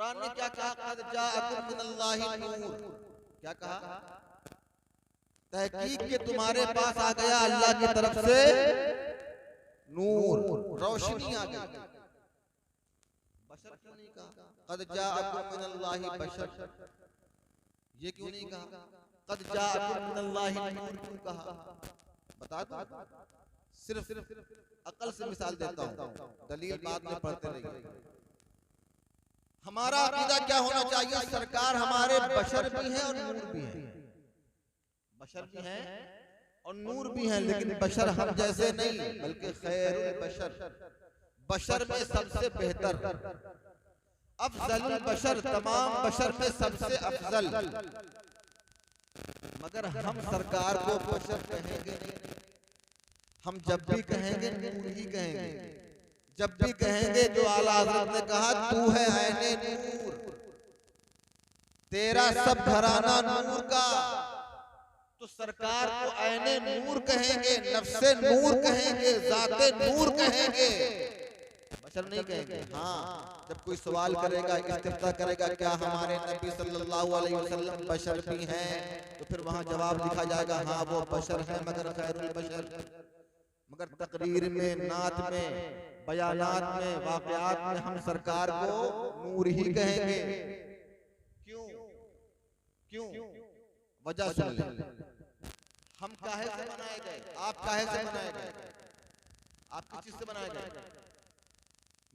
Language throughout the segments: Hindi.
कुरान ने क्या कहा, क़द जाअकुम मिनल्लाहि नूर, क्या कहा, तहकीक के तुम्हारे पास आ गया अल्लाह की तरफ से नूर, रोशनी आ गई। बशर क्यों नहीं कहा, क़द जाअकुम मिनल्लाहि बशर, ये क्यों नहीं कहा, क़द जाअकुम मिनल्लाहि नूर क्यों कहा? बता दो, सिर्फ अकल से मिसाल देता हूँ, दलील बाद में पढ़ते रहिए। हमारा अकीदा क्या होना चाहिए, सरकार हमारे बशर भी हैं और नूर भी हैं, बशर भी हैं और नूर भी हैं, लेकिन बशर हम जैसे नहीं, बल्कि खैरुल बशर, बशर में सबसे बेहतर, अफजलुल बशर, तमाम बशर में सबसे अफजल। मगर हम सरकार को बशर कहेंगे नहीं, हम जब भी कहेंगे नूर ही कहेंगे। जब भी कहेंगे जो आला हज़रत ने कहा, तू है ऐने नूर, तेरा सब घराना नूर का, तो सरकार को ऐने नूर कहेंगे, नफ्से नूर कहेंगे, ज़ाते नूर कहेंगे, बशर नहीं कहेंगे। हाँ, जब कोई सवाल करेगा, इस्तिफ्ता करेगा, क्या हमारे नबी सल्लल्लाहु अलैहि वसल्लम बशर भी हैं, तो फिर वहां जवाब लिखा जाएगा, हाँ वो बशर है मगर खैरुल बशर। मगर तकरीर में, नात में, बयानात में, वाक़यात में हम सरकार को नूर ही कहेंगे। क्यों क्यों? वजह सुन ले। हम काहे से बनाए गए, आप काहे से बनाए गए, आप किस चीज से बनाए गए?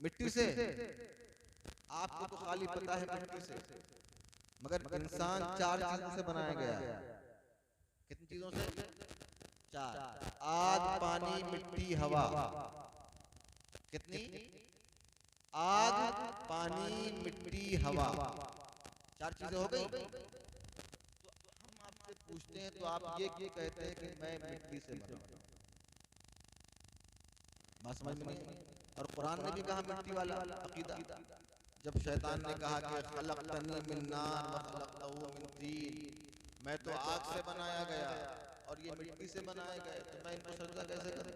मिट्टी से। आपको तो खाली पता है मिट्टी से, मगर इंसान 4 चीजों से बनाया गया। कितनी चीजों से? 4, आग, पानी, मिट्टी, हवा। कितनी? आग, पानी, मिट्टी, हवा, 4 चीजें हो गई। तो हम आपसे पूछते हैं, तो आप ये क्यों कहते हैं कि मैं मिट्टी से बना हूं? बात समझ में नहीं? और कुरान ने भी कहा मिट्टी वाला अकीदा। जब शैतान ने कहा कि खलक़तनी मिन नार व खलक़तहू मिन तीन, मैं तो आग से बनाया गया और ये मिट्टी से बनाए गए, तो मैं इनको सजदा कैसे करूं?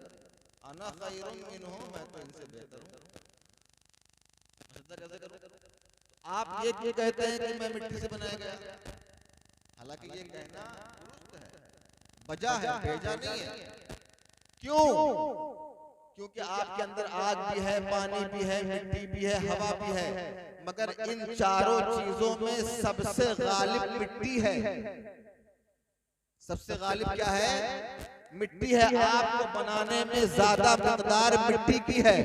अना खैरुम मिनहुम, मैं तो इनसे बेहतर हूं, सजदा कैसे करूं? आप ये क्यों कहते हैं कि मैं मिट्टी से बनाया गया? हालांकि ये कहना दुरुस्त है, वजह है, भेजा नहीं है। क्यों? क्योंकि आपके अंदर आग भी है, पानी भी है, मिट्टी भी है, हवा भी है, मगर इन चारों चीजों में सबसे गालिब मिट्टी है। सबसे गालिब क्या है? मिट्टी है। आपको बनाने में ज्यादा मकदार मिट्टी की है,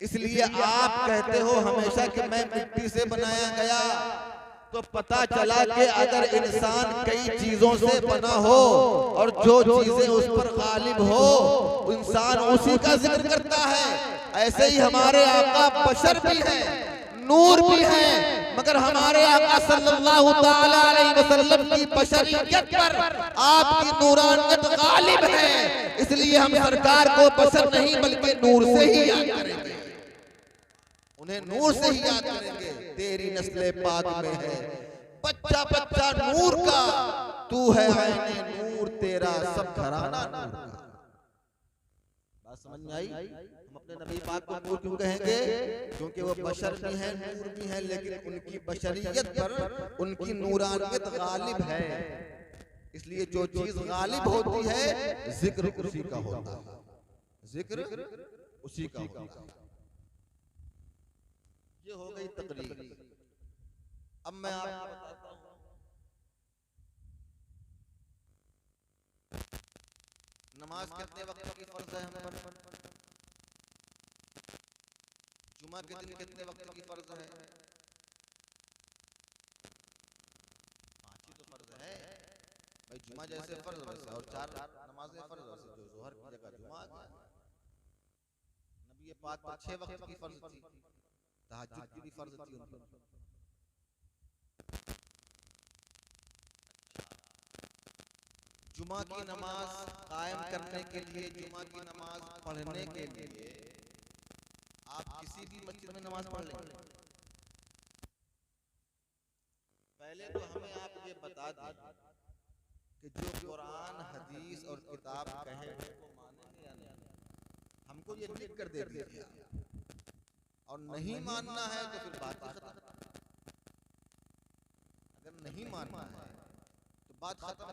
इसलिए आप कहते हो हमेशा कि मैं मिट्टी से बनाया गया। तो पता चला कि अगर इंसान कई चीजों से बना हो और जो चीजें उस पर गालिब हो, इंसान उसी का जिक्र करता है। ऐसे ही हमारे आका बशर भी हैं, नूर भी हैं, मगर हमारे आका सल्लल्लाहु ताला अलैहि वसल्लम की बशरियत पर आपकी नूरानियत गालिब है। इसलिए हम सरकार को बशर नहीं बल्कि नूर से ही याद करेंगे, उन्हें नूर से ही याद करेंगे। तेरी नस्ले पाक में है बच्चा बच्चा नूर का, तू है ऐने नूर, तेरा सब घराना नूर का। बात समझ में आई? हम अपने नबी पाक को नूर क्यों कहेंगे? क्योंकि वो बशर भी हैं, नूर भी हैं, लेकिन उनकी बशरियत पर उनकी नूरानियत गालिब है। इसलिए जो चीज गालिब होती है, जिक्र उसी का होता है, जिक्र उसी का होता है। ये हो गई तकरीर। अब मैं आपको बताता हूं नमाज कितने वक्त की फर्ज है हम पर। जुमा के दिन कितने वक्त की फर्ज है? 5 ही तो फर्ज है भाई। जुमा जैसे फर्ज वैसे, और 4 नमाजें फर्ज वैसे, जो जोहर की जगह जुमा आ गया। नबी पाक पर 6 वक्त की फर्ज थी, तहज्जुद की भी फर्ज थी उनकी। जुमा की नमाज कायम करने के लिए, जुमा की नमाज पढ़ने के लिए आप किसी भी मस्जिद में नमाज पढ़ लेंगे। पहले तो हमें आप ये बता दें कि जो कुरान, हदीस और किताब कहे उसको मानेंगे या नहीं। हमको ये लिख कर दे दीजिए, और नहीं मानना है तो फिर बात ही खत्म। नहीं मानना है तो बात खत्म।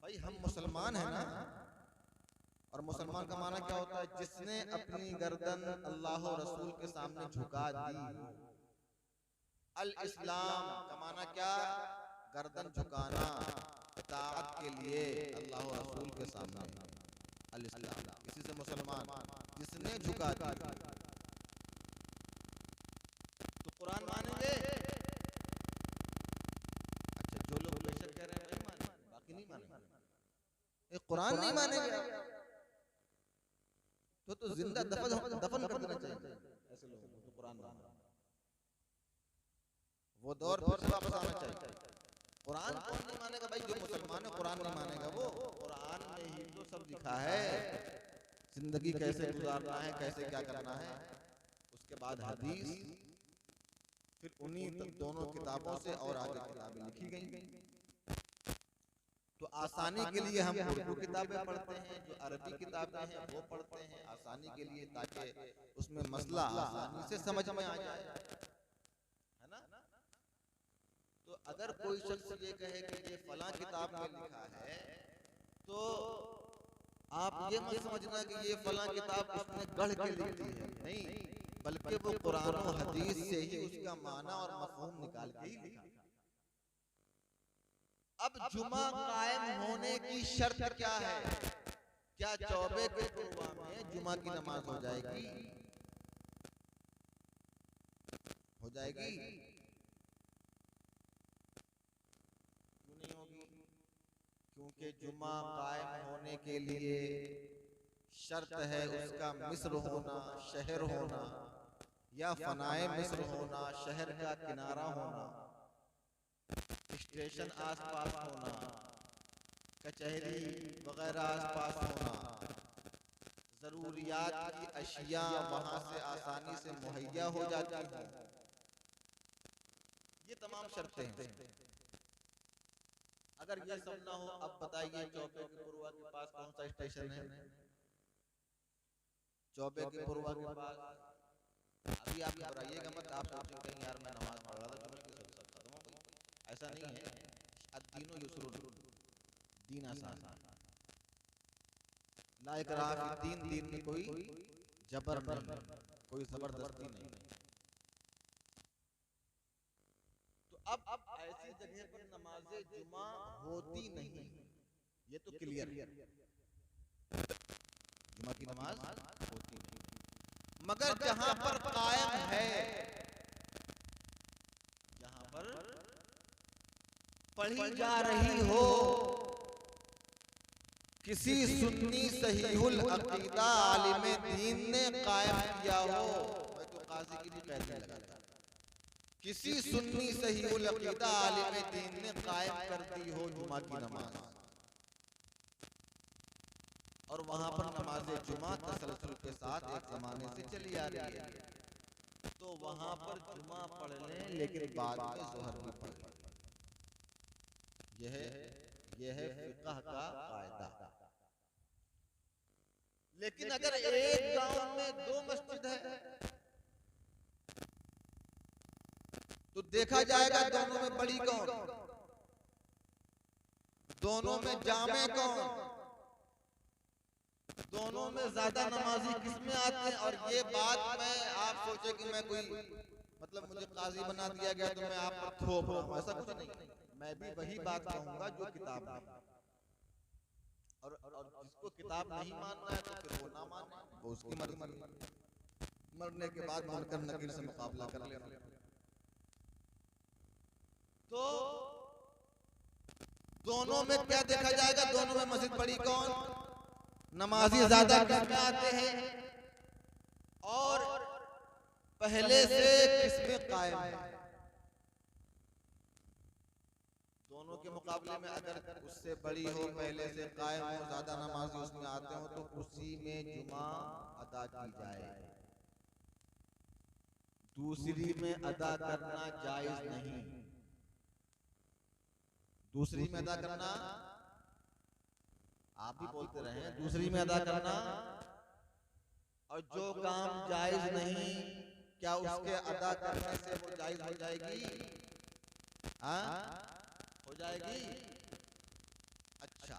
भाई हम मुसलमान हैं ना, और मुसलमान का माना क्या होता है? जिसने अपनी गर्दन अल्लाह और रसूल के सामने झुका दी। अल इस्लाम का माना क्या? गर्दन झुकाना इताअत के लिए अल्लाह और रसूल के सामने। अल इस्लाम, इसी से मुसलमान, जिसने झुका दी। तो कुरान मानेंगे? अच्छा, जो लोग बेशक कह रहे हैं वही मानेंगे, बाकी नहीं मानेंगे। कुरान नहीं मानेंगे तो जिंदा दफन कर देना चाहिए ऐसे लोगों को। तो कुरान ना माने, वो दौर फिर से वापस आना चाहिए। कुरान कौन नहीं मानेगा भाई? जो मुसलमान है कुरान नहीं मानेगा। वो कुरान में ही तो सब लिखा है, जिंदगी कैसे गुजारना है, कैसे क्या करना है। उसके बाद हदीस, फिर उन्हीं दोनों किताबों से और आगे किताबें लिखी गई। तो आसानी के लिए हम उर्दू किताबें पढ़ते हैं, जो अरबी किताबें हैं वो पढ़ते हैं आसानी के लिए, ताकि उसमें मसला आसानी से समझ में आ जाए, है ना। तो अगर कोई शख्स ये कहे कि ये फलां किताब में लिखा है, तो आप ये मत समझना कि ये फलां किताब उसने गढ़ के लिख दी है, नहीं, बल्कि वो कुरान और हदीस से ही उसका माना और मफहूम निकाल के ही लिखा। अब जुमा कायम होने की शर्त क्या है? क्या चौबे के कुर्बा में जुमा की नमाज हो जाएगी? हो जाएगी? क्यों नहीं होगी? क्योंकि जुमा कायम होने के लिए शर्त है उसका मिस्र होना, शहर होना, या फनाए मिस्र होना, शहर का किनारा होना, स्टेशन आसपास होना, कचहरी वगैरह आसपास होना, जरूरियात की अशिया वहां से आसानी से मुहैया हो जाती हैं। ये तमाम शर्तें हैं। अगर ये सब ना हो, अब बताइए चौबे के पुरवा के पास कौन सा स्टेशन है? चौबे के पुरवा के पास अभी आप घबराइएगा मत, आप सोचें कहीं यार मैं नमाज पढ़ रहा था तो मैं सब खत्म हो गई। ऐसा नहीं है। अद्दीनु युस्रुन, दीन आसान, ला इकराह फिद्दीन, दीन में कोई जबर नहीं, कोई जबरदस्ती नहीं। तो अब ऐसी जगह पर नमाज जुमा होती नहीं, ये तो क्लियर। जुमा की नमाज होती नहीं, मगर जहां पर कायम है, जहां पर पढ़ी जा रही हो, किसी सुन्नी सहीहुल अकीदा आलिम दीन ने कायम किया हो, मैं तो काजी की भी कैदी लगाता, किसी सुन्नी सहीहुल अकीदा आलिम दीन ने कायम कर दी हो जुमा की नमाज, और वहां पर नमाज जुमा तसलसल के साथ एक जमाने से चली आ रही है, तो वहां पर जुमा पढ़ लें, लेकिन बाद में ज़ोहर भी पढ़ लें। यह है फिक़ह का कायदा। लेकिन अगर एक गांव में दो मस्जिद है, तो देखा जाएगा दोनों में बड़ी कौन, दोनों में जामे कौन, दोनों में ज्यादा नमाजी किसमें आते हैं। और ये बात मैं, आप सोचे कि मैं कोई मतलब मुझे काजी बना दिया गया तो मैं आप पर थोप रहा हूं, ऐसा कुछ नहीं। मैं भी वही बात कहूंगा जो किताब में, और जिसको किताब नहीं मानना है तो फिर वो ना माने, वो उसकी मर्जी, मरने के बाद मुनकर नकीर से मुकाबला कर लेना। तो दोनों में क्या देखा जाएगा, दोनों में मस्जिद बड़ी कौन, नमाजी ज्यादा किसमें आते हैं, और पहले से किसमें कायम है। दोनों के मुकाबले में अगर उससे बड़ी हो, पहले से कायम हो, ज्यादा नमाजी उसमें आते हो, तो उसी में जुमा अदा की जाए, दूसरी में अदा करना जायज नहीं। दूसरी में अदा करना, आप भी बोलते रहे, दूसरी में अदा करना, और जो काम जायज नहीं, क्या उसके अदा करने से वो जायज हो जाएगी? हाँ हो जाएगी। अच्छा,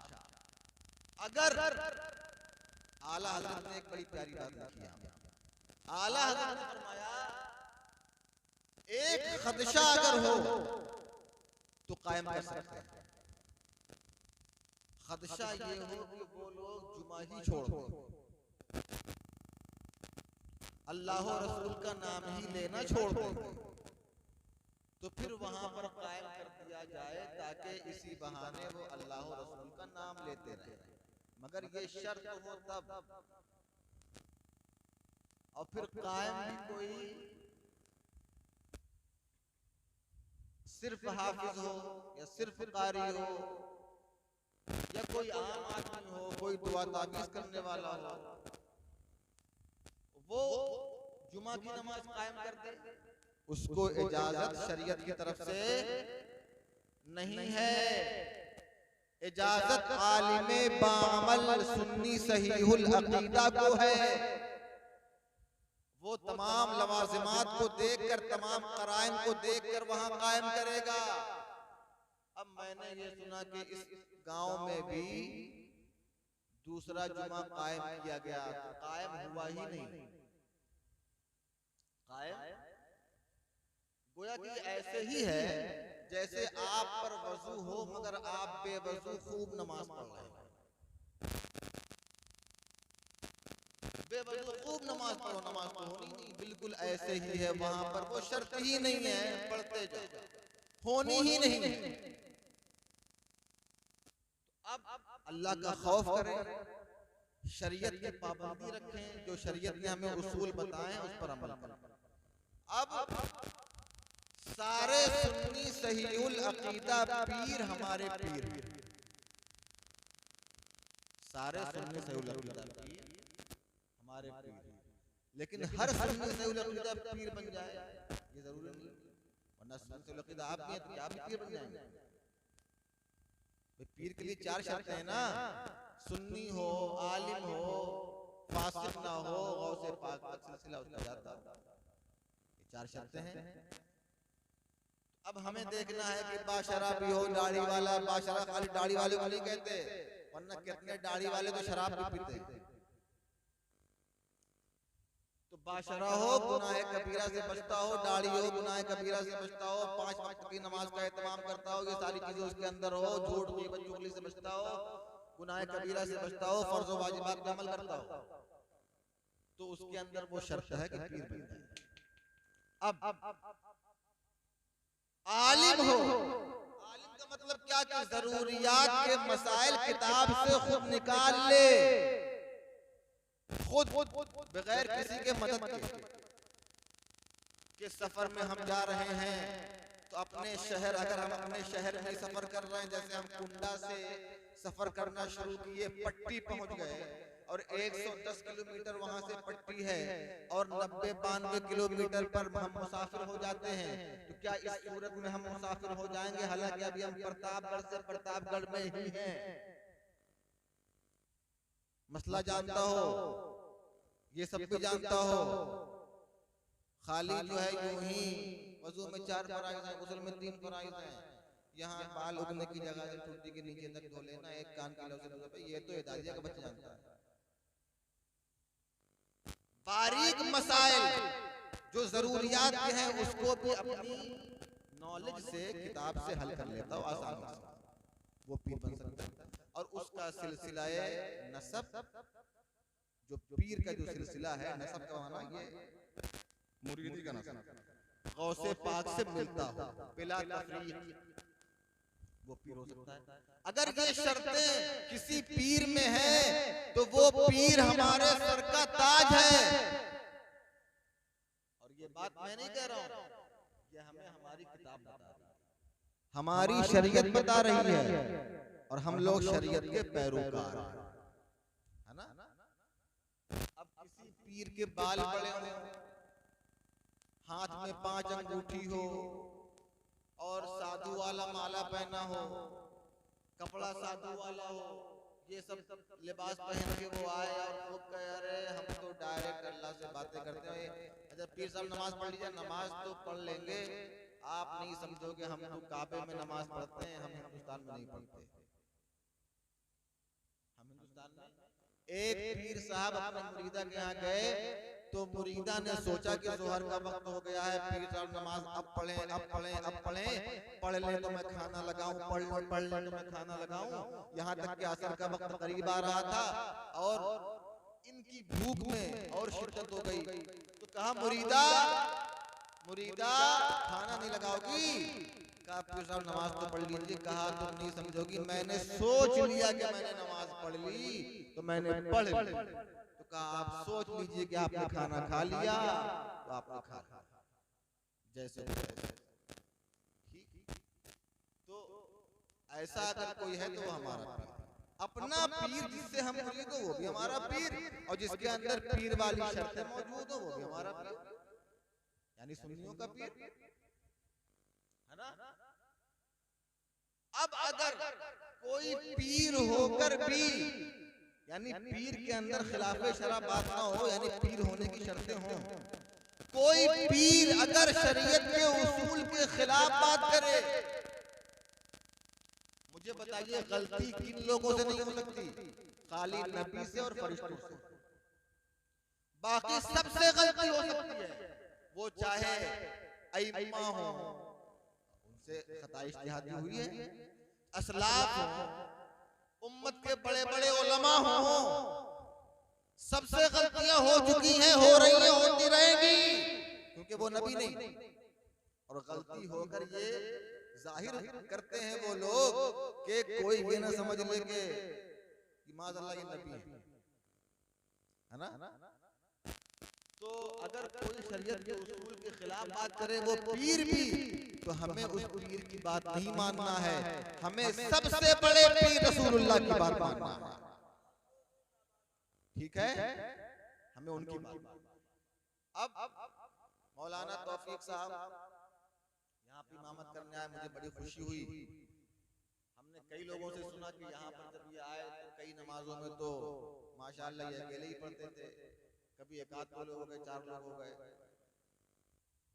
अगर आला हजरत ने एक बड़ी प्यारी बात लिखी है, आला हजरत ने फरमाया एक खदशा अगर हो तो कायम कर सकते हैं। खदशा ये हो कि वो लोग जुमा ही छोड़ दें, अल्लाह और रसूल का नाम ही लेना छोड़ देंगे, तो फिर वहां पर कायम कर दिया जाए ताकि इसी बहाने वो अल्लाह और रसूल का नाम लेते रहे। मगर ये शर्त हो तब, और फिर कायम भी कोई सिर्फ हाफिज हो या सिर्फ कारी हो या कोई आम आदमी हो, कोई दुआ ताबीज करने वाला हो, वो जुमा की नमाज कायम कर दे, उसको इजाजत शरीयत की तरफ से नहीं है। इजाजत आलिमे बामल सुन्नी सहीहुल अकीदा को है। वो तमाम लवाजिमात को देखकर, तमाम कराइम को देखकर वहां कायम करेगा। अब मैंने ये सुना कि इस गांव में भी दूसरा जुमा कायम किया गया, तो कायम हुआ ही नहीं। कायम गोया कि ऐसे ही है जैसे आप पर वजू हो मगर आप बेवजू खूब नमाज पढ़ रहे हैं, बेवजू खूब नमाज पढ़ो, नमाज तो होनी नहीं। बिल्कुल ऐसे ही है, वहां पर वो शर्त ही नहीं है, पढ़ते जाओ, होनी ही नहीं। अब अल्लाह का खौफ करें, शरीयत की पाबंदी रखें, जो शरीयत ने हमें उसूल बताए उस पर अमल करें। अब सारे सुन्नी सहीहुल अकीदा पीर हमारे पीर, सारे सुन्नी सहीहुल अकीदा पीर हमारे पीर, लेकिन हर सुन्नी सहीहुल अकीदा पीर बन जाए ये जरूरी नहीं, वरना सुन्नी सहीहुल अकीदा आप नहीं है तो क्या आप पीर बन जाएंगे? पीर के लिए चार शर्तें हैं ना, सुन्नी हो, आलिम हो, फासिक ना हो, गौसे पाक का सिलसिला उसका जाता, ये चार शर्तें हैं। अब हमें देखना है कि बाशरा भी हो, दाढ़ी वाला, बाशरा खाली दाढ़ी वाले को नहीं कहते, वरना कितने दाढ़ी वाले तो शराब भी पीते हैं। तो बाशरा हो, गुनाह कबीरा से बचता हो, दाढ़ी हो, गुनाह कबीरा से बचता हो, 5 वक्त की नमाज का एहतमाम करता हो, ये सारी चीजें उसके अंदर हो, झूठ गीबत चुगली से बचता हो, गुनाह कबीरा से बचता हो, फर्ज व वाजिबात पे अमल करता हो, तो उसके अंदर वो शर्त है कि पीर बन जाए। अब आलिम हो, आलिम का मतलब क्या कि जरूरियात के मसाइल किताब से खुद निकाल ले, खुद बगैर किसी के मदद के सफर में हम जा रहे हैं तो अपने शहर, अगर हम अपने शहर में सफर कर रहे हैं, जैसे हम कुंडा से सफर करना शुरू किए, पट्टी पहुंच गए और 110 किलोमीटर वहां से पट्टी है और 90-92 किलोमीटर पर हम मुसाफिर हो जाते हैं, तो क्या इस सूरत में हम मुसाफिर हो जाएंगे? हालांकि अभी हम प्रतापगढ़ से प्रतापगढ़ में ही हैं, मसला जानता हो, ये सब भी जानता हो। खाली जो है यूं ही वजू में 4 फराइज हैं, गुस्ल में 3 फराइज हैं, यहाँ बाल उगने की जगह से टूटी के नीचे तक धो लेना, एक कान की लौ से दूसरे पे, ये तो हिदायत का बच्चा जानता है। बारीक मसाइल जो जरूरियात के हैं उसको भी अपनी नॉलेज से, किताब से हल कर लेता हो आसानी से, वो पीर बन सकता है। और उसका सिलसिला नसब, जो पीर का जो सिलसिला है, नसब का माना ये मुरीदी का नसब, गौसे पाक से मिलता हो बिला तफरीक, वो पीर हो सकता है। अगर ये शर्तें किसी पीर में है तो वो पीर हमारे सर का ताज है। और ये बात मैं नहीं कह रहा हूं, ये हमें हमारी किताब बता रही है, हमारी शरीयत बता रही है, और हम लोग शरीयत के पैरोकार है ना। अब किसी पीर के बाल बड़े हो, हाथ में 5 अंगूठी हो और साधु वाला माला पहना हो, कपड़ा साधु वाला हो, ये सब लिबास पहन के वो आए और वो कह रहे हम तो डायरेक्ट अल्लाह से बातें करते हैं। अच्छा पीर साहब नमाज पढ़ लीजिए, नमाज तो पढ़ लेंगे, आप नहीं समझोगे, हम तो काबे में नमाज पढ़ते हैं, हम हिंदुस्तान में नहीं पढ़ते। हम हिंदुस्तान में एक पीर साहब अपने मुरीदा के यहाँ गए तो मुरीदा ने सोचा कि जोहर का वक्त हो गया है, पीर साहब नमाज अब पढ़ें, अब पढ़ें, अब पढ़ें, पढ़ ले तो मैं खाना लगाऊं, पढ़ ले तो मैं खाना लगाऊं। यहाँ तक कि असर का वक्त करीब आ रहा था और इनकी भूख में और शिद्दत हो गई। तो कहा मुरीदा, मुरीदा खाना नहीं लगाओगी? कहा पीर साहब नमाज तो पढ़ लीजिए। कहा तुम नहीं समझोगी, मैंने सोच लिया कि मैंने नमाज पढ़ ली तो मैंने पढ़ ली। तो कहा आप सोच लीजिए कि आपने खाना खा लिया तो आपने खा लिया, जैसे ठीक। तो ऐसा अगर कोई है तो वो हमारा पीर, अपना पीर जिससे हम मुरीद हो वो भी हमारा पीर, और जिसके अंदर पीर वाली शर्तें मौजूद हो वो भी हमारा पीर, यानी सुन्नियों का पीर है ना। अब अगर कोई पीर होकर भी, यानी पीर के अंदर खिलाफे शरअ बात ना हो, यानी पीर होने की शर्तें हों, कोई पीर अगर शरीयत के उसूल के खिलाफ बात करे, मुझे बताइए गलती किन लोगों से नहीं हो सकती? खाली नबी से और फरिश्तों से, बाकी सबसे गलती हो सकती है। वो चाहे अइम्मा हो, उनसे खता इज्तिहादी हुई है, असलाफ हो, उम्मत के बड़े बड़े उलमा हो, सबसे गलतियां हो चुकी हैं, हो रही हैं, होती रहेंगी, क्योंकि वो नबी नहीं। और गलती होकर ये जाहिर करते हैं वो लोग कि कोई ये ना समझ ले कि माज़अल्लाह ये नबी है ना। तो अगर कोई शरीयत के उसूल के खिलाफ बात करे वो पीर भी, तो हमें उस पीर की बात नहीं मानना है, हमें सबसे बड़े पीर रसूलुल्लाह की बात मानना है, ठीक है, हमें उनकी बात। अब मौलाना तौफीक साहब यहाँ पे इमामत करने आए, मुझे बड़ी खुशी हुई। हमने कई लोगों से सुना कि यहाँ पर जब ये आए तो कई नमाजों में तो माशाअल्लाह ये अकेले ही पढ़ते थे, कभी एक आध लोग हो गए, 4 लोग हो गए।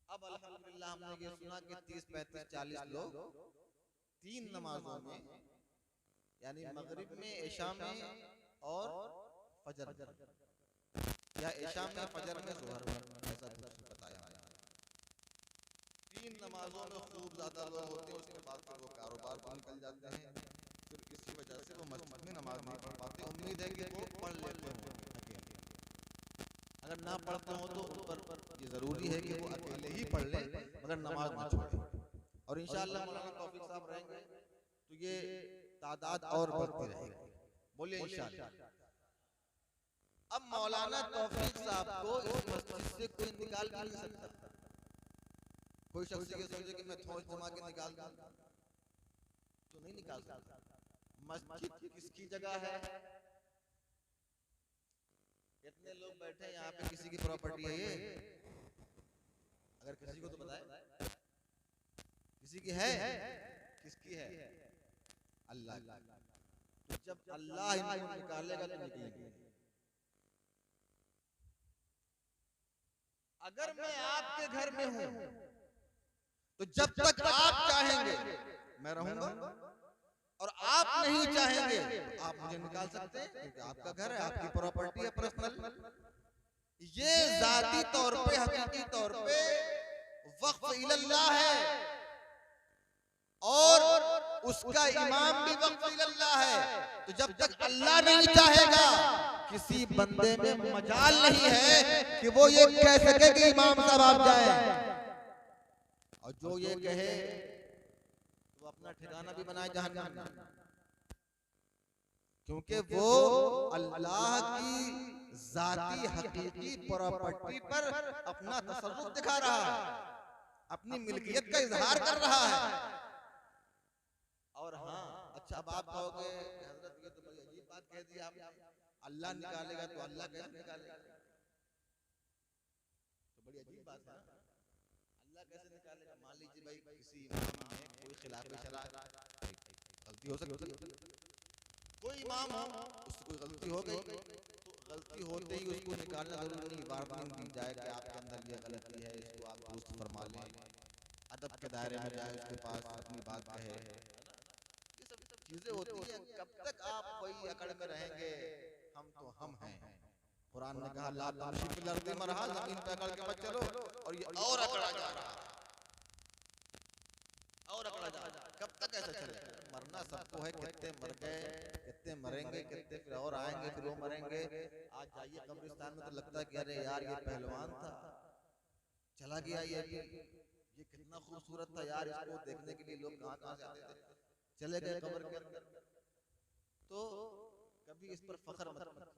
अब अल्हम्दुलिल्लाह हमने ये सुना कि 30, 35, 40 लोग 3 नमाजों में, यानी मगरिब में, इशा में और फजर में, या इशा में, फजर में, ज़ोहर में, ऐसा कुछ बताया। 3 नमाजों में खूब ज्यादा लोग होते हैं, उसके बाद फिर वो कारोबार को निकल जाते हैं, फिर इसी वजह से वो मस्जिद में नमाज नहीं पढ़ पाते। उम्मीद है कि वो पढ़ लेते हो अकेले, अगर ना पढ़ते हो तो उन पर ये जरूरी है कि वो अकेले ही पढ़ लें मगर नमाज ना छोड़ें। और इंशाअल्लाह मौलाना तौफीक साहब रहेंगे तो ये तादाद और बढ़ती रहेगी, बोलिए इंशाअल्लाह। अब मौलाना तौफीक साहब को इस मस्जिद से कोई निकाल भी नहीं सकता। कोई शख्स ये सोचे कि मैं फौज जमा के निकाल दूं तो नहीं निकाल सकता। मस्जिद किसकी जगह है? इतने लोग बैठे हैं यहाँ पे, किसी की प्रॉपर्टी है ये? अगर किसी को तो बताए, किसी की है? किसकी है? अल्लाह। तो जब अल्लाह इनको निकालेगा तो निकलेंगे। अगर मैं आपके घर में हूं तो जब तक आप चाहेंगे मैं रहूंगा, और आप नहीं चाहेंगे तो आप मुझे निकाल सकते हैं, क्योंकि आपका घर है, आपकी प्रॉपर्टी है, पर्सनल। ये जाती तौर पे, हकीकी तौर पे वक्फ इल्लाह है, और उसका इमाम भी वक्फ इल्लाह है। तो जब तक अल्लाह नहीं चाहेगा, किसी बंदे में मजाल नहीं है कि वो ये कह सके कि इमाम साहब आप जाएं। और जो ये कहे वो अपना ठिकाना भी बनाए जहन्नम में, क्योंकि वो अल्लाह की जाती हकीकी प्रॉपर्टी पर अपना तसल्लुत दिखा रहा है, अपनी मिल्कियत का इजहार कर रहा है। और हाँ, अच्छा अब आप कहोगे हजरत ये तो बड़ी अजीब बात कह दी आपने, अल्लाह निकालेगा तो अल्लाह कैसे निकालेगा? तो बड़ी अजीब बात है, अल्लाह कैसे निकालेगा? मान लीजिए भाई किसी इमाम में कोई खिलाफ शरअ गलती हो सकती है, कोई इमाम हो उससे कोई गलती हो गई तो गलती होते ही उसको निकालना जरूरी नहीं, वार्निंग दी जाए कि आपके अंदर ये गलती है, इसको आप दुरुस्त फरमा लें, अदब के दायरे में जाए, उसके पास अपनी बात कहे, ये सब चीजें होती हैं। कब तक आप वही अकड़ में रहेंगे, हम तो हम हैं। कुरान ने कहा ला तमशी फिल अर्दी मरहा, जमीन पे अकड़ के मत चलो, और ये और अकड़ा जा रहा है, और अकड़ा जा रहा है। कब तक ऐसा चलेगा? मरना सबको है, कितने मर गए, कितने मरेंगे, कितने फिर और आएंगे, फिर वो मरेंगे। आज जाइए कब्रिस्तान में तो लगता है कि अरे यार ये पहलवान था, चला गया, ये कितना खूबसूरत था यार, इसको देखने के लिए लोग कहां से आते थे, चले गए कब्र के अंदर। तो कभी इस पर फख्र मत करो,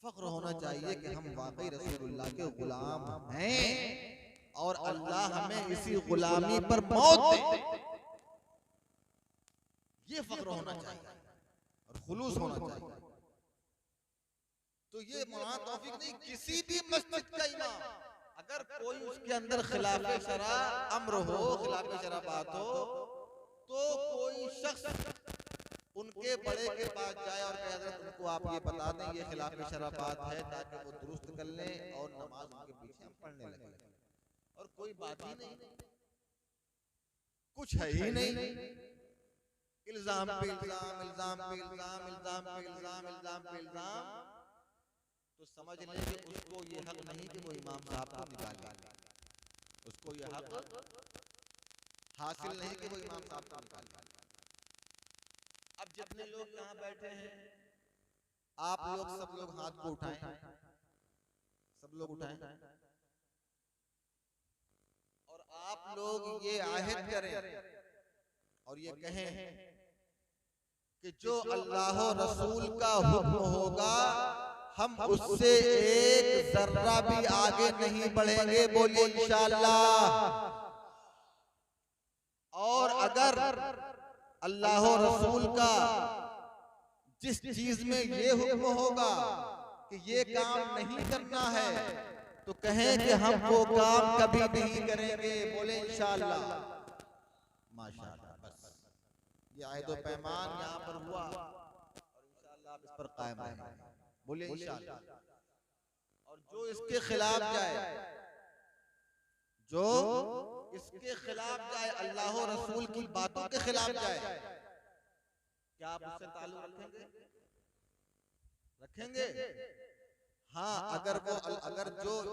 फख्र होना चाहिए कि हम वाकई रसूलुल्लाह के गुलाम हैं और अल्लाह हमें इसी गुलामी पर मौत दे, ये फख्र होना चाहिए और खुलूस होना चाहिए। तो ये मौलाना तौफीक नहीं, किसी भी मस्जिद का इमाम अगर कोई उसके अंदर खिलाफे शरा अम्र हो, खिलाफे शरा बात हो, तो कोई शख्स उनके बड़े के पास जाए और कहे हज़रत उनको आप ये बता दें ये खिलाफे शरा बात है, ताकि वो दुरुस्त कर लें और नमाज उनके पीछे हम पढ़ने लगे। और कोई बात ही नहीं, कुछ है ही नहीं, इल्जाम पे इल्जाम, इल्जाम पे इल्जाम, इल्जाम पे इल्जाम, इल्जाम पे इल्जाम। तो समझ लें कि उसको ये हक नहीं कि वो इमाम साहब को निकाले, उसको ये हक हासिल नहीं कि वो इमाम साहब को निकाले। अब जितने लोग यहाँ बैठे हैं, आप लोग सब लोग हाथ को उठाएं, सब लोग उठाएं, और आप लोग ये आहद करें और ये कहें कि जो अल्लाह और रसूल का हुक्म होगा हम उससे एक जर्रा भी आगे नहीं बढ़ेंगे, बोलिए इंशाअल्लाह। और अगर अल्लाह और रसूल का जिस चीज में ये हुक्म होगा कि ये काम नहीं करना है, तो कहें कि हम वो काम कभी नहीं करेंगे, बोले इंशाअल्लाह। माशाअल्लाह, बस ये आयदो पैमान यहाँ पर हुआ और इंशाअल्लाह आप इस पर कायम रहेंगे, बोले इंशाअल्लाह। और जो इसके खिलाफ जाए, जो इसके खिलाफ जाए, अल्लाह और रसूल की बातों के खिलाफ जाए, क्या आप उससे ताल्लुक रखेंगे? रखेंगे? हाँ, अगर जो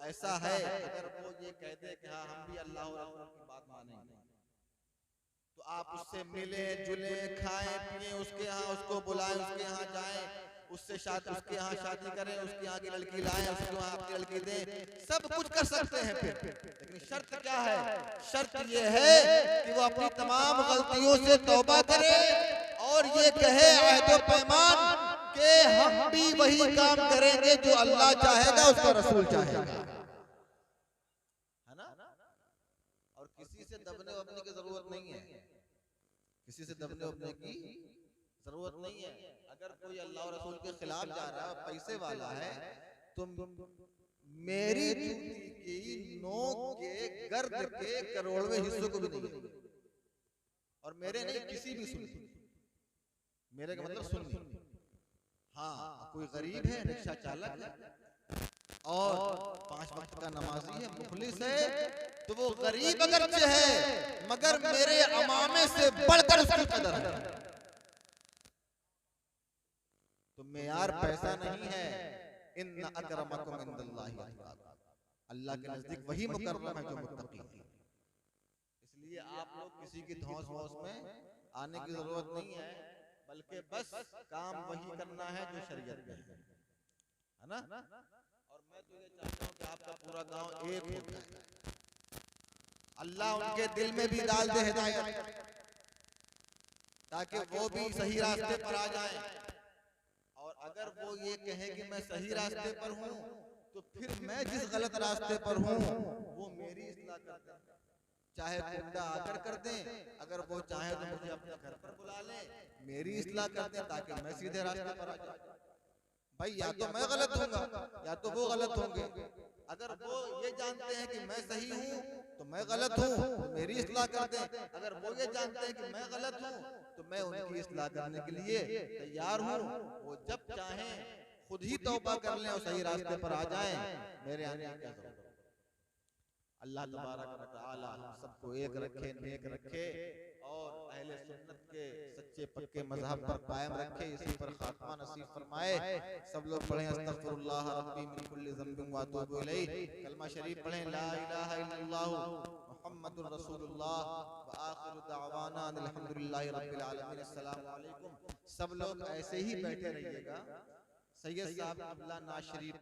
ऐसा है, अगर वो ये कह दे कि हाँ हम भी अल्लाह और रसूल की बात मानेंगे, तो आप उससे मिले जुले, खाएं पिए, उसके यहाँ उसको बुलाएं, उसके यहाँ जाएं, उससे शादी, उसके यहाँ शादी करें, उसके यहाँ की लड़की लाएं, उसके यहाँ आपकी लड़की दें, सब कुछ कर सकते हैं फिर। लेकिन शर्त क्या है? शर्त ये है कि वो अपनी तमाम गलतियों से तौबा करे और ये कहे अहद पैमान के हम भी वही काम करेंगे जो अल्लाह चाहेगा, उसका रसूल चाहेगा, है ना? और किसी से दबने वबने की जरूरत नहीं है, किसी से दबने वबने की जरूरत नहीं है। अगर कोई अल्लाह और रसूल के खिलाफ जा रहा है और पैसे वाला है, तो मेरी जूती की नोक के गर्द के करोड़वें हिस्सों को भी नहीं, और मेरे नहीं किसी भी सुन्नी, मेरे का मतलब सुन्नी। हाँ, कोई गरीब है, रिक्शा चालक है और 5 वक्त का नमाजी है, मुखलिस है, तो वो गरीब अगरचे है मगर मेरे अमामे से बढ़कर उसकी कदर है। तो मेयार पैसा नहीं है, इन्ना अकरमकुम इंदल्लाहि अत्काकुम, अल्लाह के नजदीक वही मुकर्रम है जो मुत्तकी है। इसलिए आप लोग किसी की धौंस वौस में आने की जरूरत नहीं है, बल्कि बस काम वही करना है जो शरीयत में है ना? और मैं तो ये चाहता हूँ कि आपका पूरा गांव एक हो जाए, अल्लाह उनके दिल में भी डाल दे हिदायत, ताकि वो भी सही रास्ते पर आ जाएं। और अगर वो ये कहे कि मैं सही रास्ते पर हूँ, तो फिर मैं जिस गलत रास्ते पर हूँ वो मेरी इस्लाह कर दें, चाहे कुंडा आकर कर दें, अगर वो चाहे तो मुझे अपने घर पर बुला लें, मेरी इस्लाह कर दें ताकि मैं सीधे रास्ते पर आ जाऊं। भाई या तो मैं गलत होऊंगा या तो वो गलत होंगे। अगर वो ये जानते हैं कि मैं सही हूँ तो मैं गलत हूँ, तो मेरी इस्लाह कर दें। अगर वो ये जानते हैं कि मैं गलत हूँ तो मैं उनकी इस्लाह करने के लिए तैयार हूँ। वो जब चाहें खुद ही तौबा कर लें और सही रास्ते पर आ जाएं, मेरे आने की क्या जरूरत है। अल्लाह तबारक व तआला हम सबको एक रखे, नेक रखे और अहले सुन्नत के सच्चे पक्के मजहब पर कायम रखे, इसी पर खात्मा नसीब फरमाए। सब लोग पढ़ें अस्तगफिरुल्लाह रब्बी मिन कुल्लि ज़ंबिन व अतूबु इलैह। कलमा शरीफ पढ़ें ला इलाहा इल्लल्लाह मुहम्मदुर रसूलुल्लाह व आखिरु दावाना अल्हम्दुलिल्लाहि रब्बिल आलमीन। अस्सलामु अलैकुम। सब लोग ऐसे ही बैठे रहिएगा। सैयद साहब अब्दुल्ला नाज शरीफ